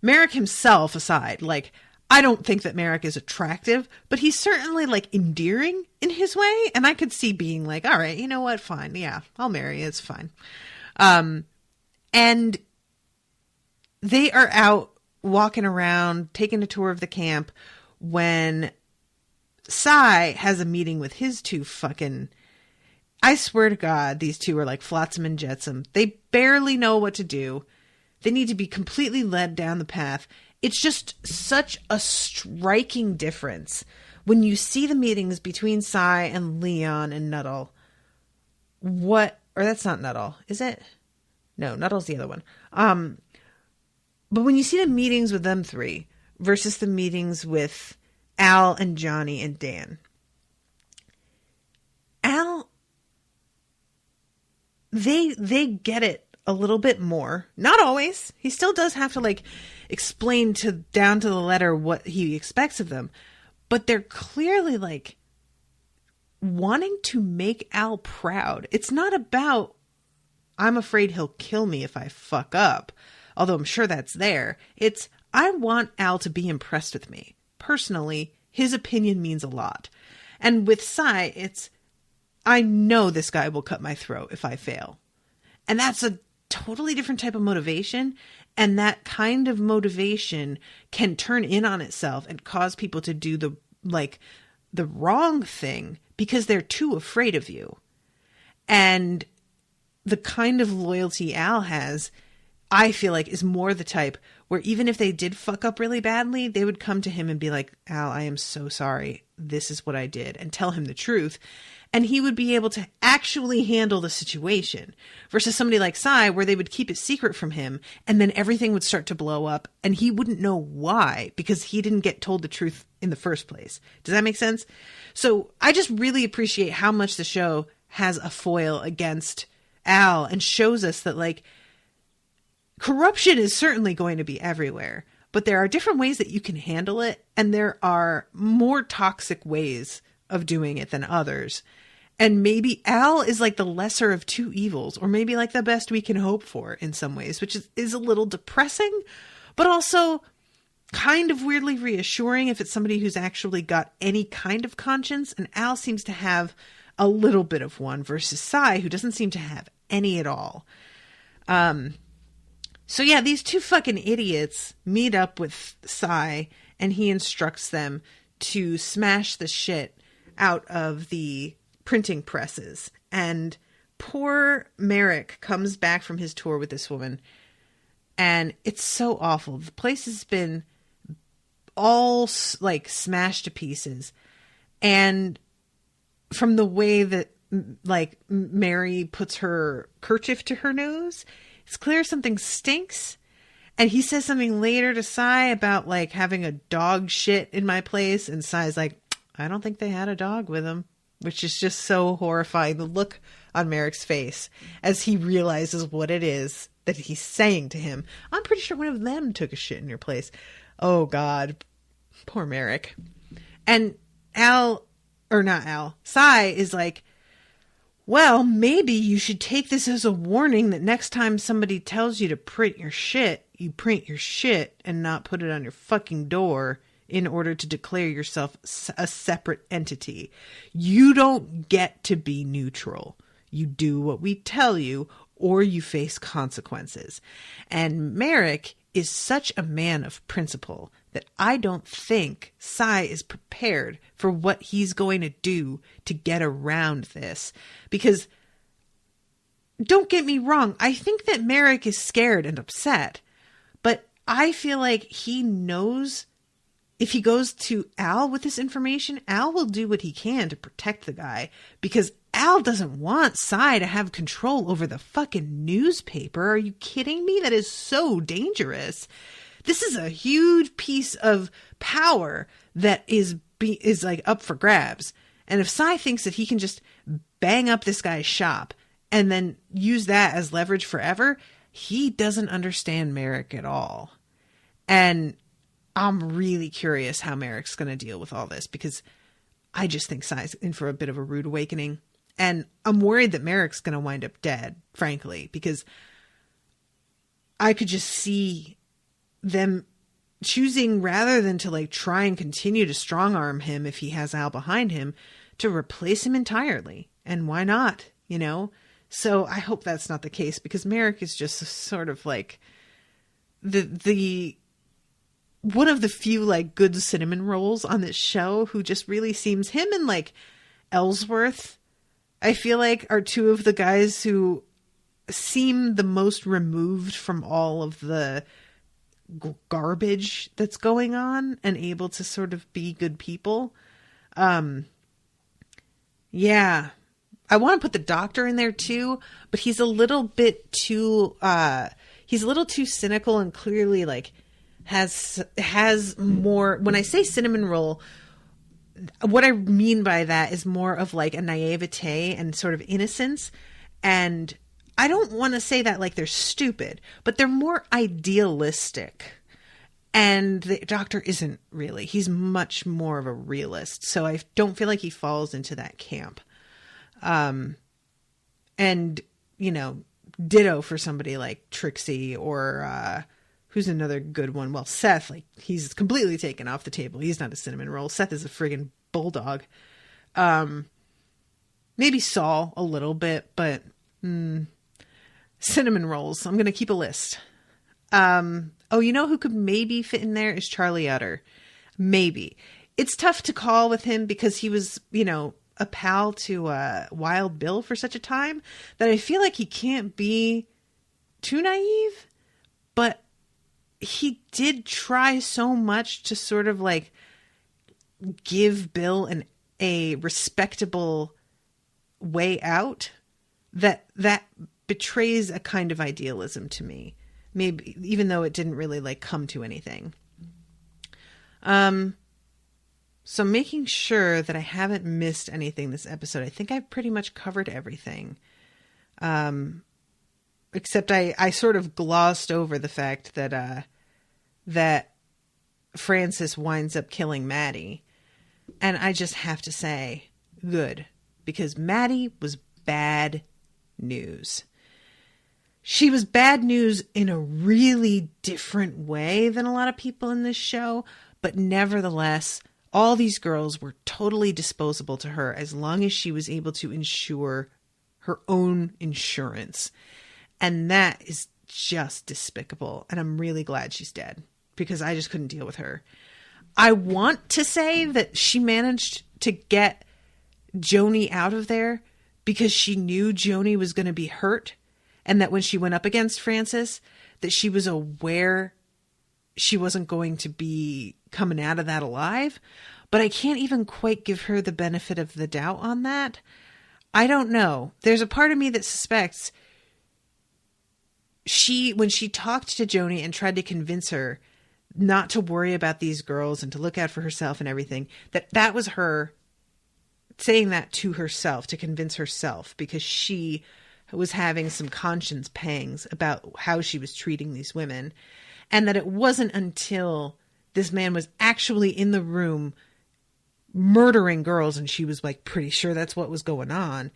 Merrick himself aside, like, I don't think that Merrick is attractive, but he's certainly like endearing in his way. And I could see being like, all right, you know what? Fine. Yeah, I'll marry you. It's fine. And they are out walking around, taking a tour of the camp when Cy has a meeting with his two fucking, I swear to God, these two are like Flotsam and Jetsam. They barely know what to do. They need to be completely led down the path. It's just such a striking difference when you see the meetings between Cy and Leon and Nuttall. Or that's not Nuttall, is it? No, Nuttall's the other one. But when you see the meetings with them three versus the meetings with Al and Johnny and Dan. Al, they get it a little bit more. Not always. He still does have to like explain down to the letter what he expects of them. But they're clearly like wanting to make Al proud. It's not about, I'm afraid he'll kill me if I fuck up. Although I'm sure that's there. It's, I want Al to be impressed with me. Personally, his opinion means a lot. And with Cy, it's, I know this guy will cut my throat if I fail. And that's a totally different type of motivation. And that kind of motivation can turn in on itself and cause people to do the wrong thing because they're too afraid of you. And the kind of loyalty Al has, I feel like, is more the type where even if they did fuck up really badly, they would come to him and be like, Al, I am so sorry. This is what I did, and tell him the truth. And he would be able to actually handle the situation versus somebody like Cy where they would keep it secret from him and then everything would start to blow up and he wouldn't know why because he didn't get told the truth in the first place. Does that make sense? So I just really appreciate how much the show has a foil against Al and shows us that like corruption is certainly going to be everywhere, but there are different ways that you can handle it. And there are more toxic ways of doing it than others. And maybe Al is like the lesser of two evils, or maybe like the best we can hope for in some ways, which is a little depressing, but also kind of weirdly reassuring if it's somebody who's actually got any kind of conscience. And Al seems to have a little bit of one versus Cy, who doesn't seem to have any at all. So yeah, these two fucking idiots meet up with Cy and he instructs them to smash the shit out of the printing presses. And poor Merrick comes back from his tour with this woman and it's so awful. The place has been all like smashed to pieces. And from the way that like Mary puts her kerchief to her nose, it's clear something stinks. And he says something later to Cy about like having a dog shit in my place. And Cy's like, I don't think they had a dog with him, which is just so horrifying. The look on Merrick's face as he realizes what it is that he's saying to him. I'm pretty sure one of them took a shit in your place. Oh God, poor Merrick. And Cy is like, well, maybe you should take this as a warning that next time somebody tells you to print your shit, you print your shit and not put it on your fucking door in order to declare yourself a separate entity. You don't get to be neutral. You do what we tell you or you face consequences. And Merrick is such a man of principle that I don't think Cy is prepared for what he's going to do to get around this. Because, don't get me wrong, I think that Merrick is scared and upset. But I feel like he knows if he goes to Al with this information, Al will do what he can to protect the guy. Because Al doesn't want Cy to have control over the fucking newspaper. Are you kidding me? That is so dangerous. This is a huge piece of power that is like up for grabs. And if Cy thinks that he can just bang up this guy's shop and then use that as leverage forever, he doesn't understand Merrick at all. And I'm really curious how Merrick's going to deal with all this, because I just think Cy's in for a bit of a rude awakening. And I'm worried that Merrick's going to wind up dead, frankly, because I could just see them choosing, rather than to like try and continue to strong arm him if he has Al behind him, to replace him entirely. And why not? You know? So I hope that's not the case, because Merrick is just sort of like the one of the few like good cinnamon rolls on this show who just really seems, him and like Ellsworth, I feel like, are two of the guys who seem the most removed from all of the garbage that's going on and able to sort of be good people. Yeah. I want to put the doctor in there too, but he's a little bit too, he's a little too cynical and clearly like has more, when I say cinnamon roll, what I mean by that is more of like a naivete and sort of innocence. And I don't want to say that like they're stupid, but they're more idealistic. And the doctor isn't really. He's much more of a realist. So I don't feel like he falls into that camp. And, you know, ditto for somebody like Trixie or who's another good one? Well, Seth, like, he's completely taken off the table. He's not a cinnamon roll. Seth is a friggin' bulldog. Maybe Sol a little bit, but cinnamon rolls. I'm going to keep a list. Oh, you know who could maybe fit in there is Charlie Utter. Maybe. It's tough to call with him because he was, you know, a pal to Wild Bill for such a time that I feel like he can't be too naive, but he did try so much to sort of like give Bill a respectable way out that betrays a kind of idealism to me. Maybe even though it didn't really like come to anything. So making sure that I haven't missed anything this episode. I think I've pretty much covered everything. Except I sort of glossed over the fact that that Francis winds up killing Maddie. And I just have to say, good. Because Maddie was bad news. She was bad news in a really different way than a lot of people in this show. But nevertheless, all these girls were totally disposable to her as long as she was able to insure her own insurance. And that is just despicable. And I'm really glad she's dead because I just couldn't deal with her. I want to say that she managed to get Joanie out of there because she knew Joanie was going to be hurt. And that when she went up against Francis, that she was aware she wasn't going to be coming out of that alive. But I can't even quite give her the benefit of the doubt on that. I don't know. There's a part of me that suspects when she talked to Joanie and tried to convince her not to worry about these girls and to look out for herself and everything, that was her saying that to herself, to convince herself, because she was having some conscience pangs about how she was treating these women. And that it wasn't until this man was actually in the room murdering girls, and she was like pretty sure that's what was going on,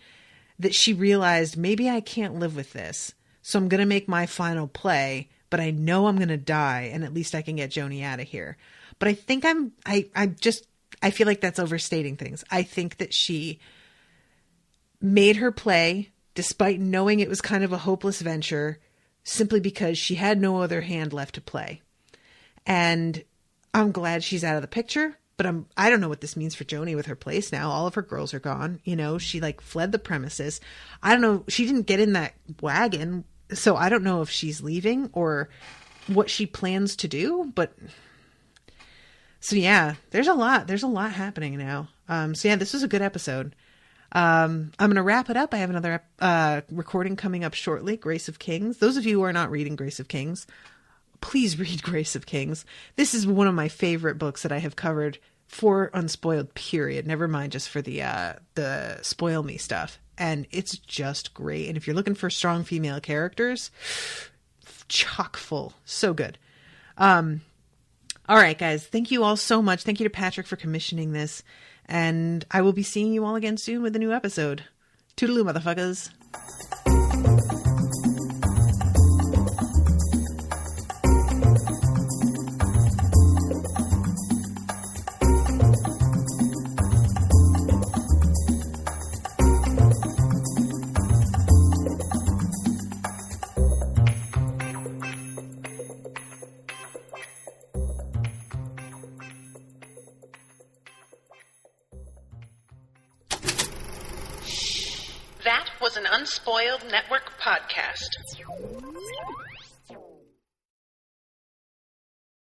that she realized, maybe I can't live with this. So I'm going to make my final play, but I know I'm going to die, and at least I can get Joanie out of here. But I think I feel like that's overstating things. I think that she made her play despite knowing it was kind of a hopeless venture, simply because she had no other hand left to play. And I'm glad she's out of the picture, but I don't know what this means for Joanie with her place now. All of her girls are gone. You know, she like fled the premises. I don't know. She didn't get in that wagon. So I don't know if she's leaving or what she plans to do, but so yeah, there's a lot happening now. So yeah, this was a good episode. I'm going to wrap it up. I have another recording coming up shortly, Grace of Kings. Those of you who are not reading Grace of Kings, please read Grace of Kings. This is one of my favorite books that I have covered for Unspoiled, period. Never mind just for the Spoil Me stuff. And it's just great. And if you're looking for strong female characters, chock full. So good. All right, guys. Thank you all so much. Thank you to Patrick for commissioning this. And I will be seeing you all again soon with a new episode. Toodaloo, motherfuckers. That was an Unspoiled Network podcast.